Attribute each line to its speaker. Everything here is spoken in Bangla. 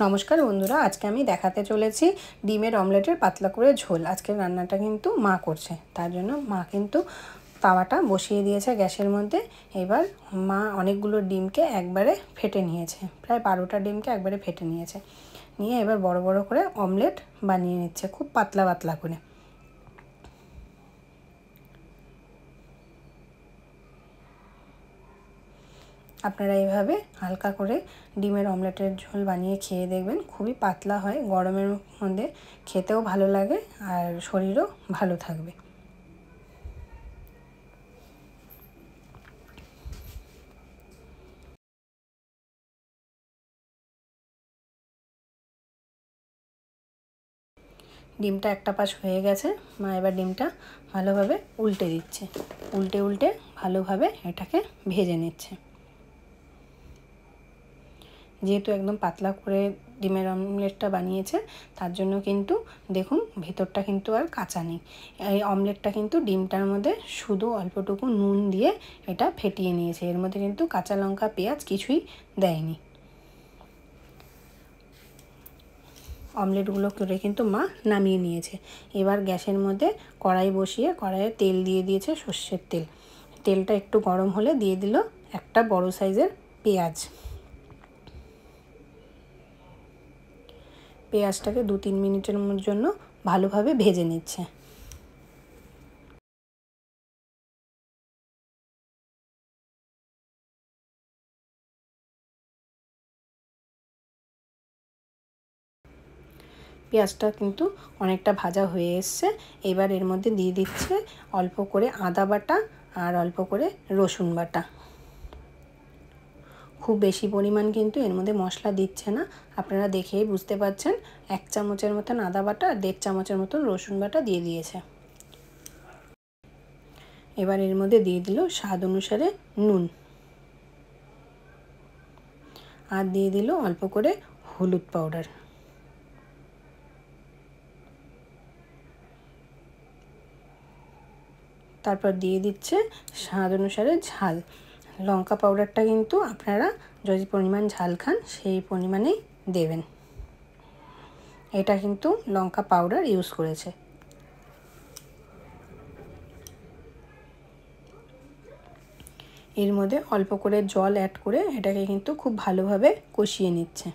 Speaker 1: নমস্কার বন্ধুরা, আজকে আমি দেখাতে চলেছি ডিমের অমলেটের পাতলা করে ঝোল। আজকের রান্নাটা কিন্তু মা করছে, তার জন্য মা কিন্তু তাওয়াটা বসিয়ে দিয়েছে গ্যাসের মধ্যে। এবার মা অনেকগুলো ডিমকে একবারে ফেটে নিয়েছে, প্রায় 12টা ডিমকে একবারে ফেটে নিয়েছে। নিয়ে এবার বড় বড় করে অমলেট বানিয়ে নিচ্ছে, খুব পাতলা পাতলা করে। আপনারা এইভাবে হালকা করে ডিমের অমলেটের ঝোল বানিয়ে খেয়ে দেখবেন, খুবই পাতলা হয়, গরমের মধ্যে খেতেও ভালো লাগে আর শরীরও ভালো থাকবে। ডিমটা একটা পাশ হয়ে গেছে, মা এবার ডিমটা ভালোভাবে উল্টে দিচ্ছে, উল্টে উল্টে ভালোভাবে এটাকে ভেজে নিচ্ছে। যেহেতু একদম পাতলা করে ডিমের অমলেটটা বানিয়েছে, তার জন্য কিন্তু দেখুন ভেতরটা কিন্তু আর কাঁচা নেই। এই অমলেটটা কিন্তু ডিমটার মধ্যে শুধু অল্পটুকু নুন দিয়ে এটা ফেটিয়ে নিয়েছে, এর মধ্যে কিন্তু কাঁচা লঙ্কা পেঁয়াজ কিছুই দেয়নি। অমলেটগুলো করে কিন্তু মা নামিয়ে নিয়েছে। এবার গ্যাসের মধ্যে কড়াই বসিয়ে কড়াইয়ে তেল দিয়ে দিয়েছে, সর্ষের তেল। তেলটা একটু গরম হলে দিয়ে দিল একটা বড় সাইজের পেঁয়াজ। পেঁয়াজটাকে 2-3 মিনিটের জন্য ভালোভাবে ভেজে নিচ্ছে। পেঁয়াজটা কিন্তু অনেকটা ভাজা হয়ে এসছে। এবার এর মধ্যে দিয়ে দিচ্ছে অল্প করে আদা বাটা আর অল্প করে রসুন বাটা। খুব বেশি পরিমাণ কিন্তু এর মধ্যে মশলা দিচ্ছে না, আপনারা দেখেই বুঝতে পারছেন। 1 চামচের মতন আদা বাটা আর 1.5 চামচের মতন রসুন বাটা দিয়ে দিয়েছে। এবার এর মধ্যে দিয়ে দিল স্বাদ অনুসারে নুন, আর দিয়ে দিল অল্প করে হলুদ পাউডার। তারপর দিয়ে দিচ্ছে স্বাদ অনুসারে ঝাল। লঙ্কা পাউডারটা কিন্তু আপনারা যদি পরিমাণ ঝাল খান সেই পরিমাণেই দেবেন। এটা কিন্তু লঙ্কা পাউডার ইউজ করেছে। এর মধ্যে অল্প করে জল অ্যাড করে এটাকে কিন্তু খুব ভালোভাবে কষিয়ে নিচ্ছে।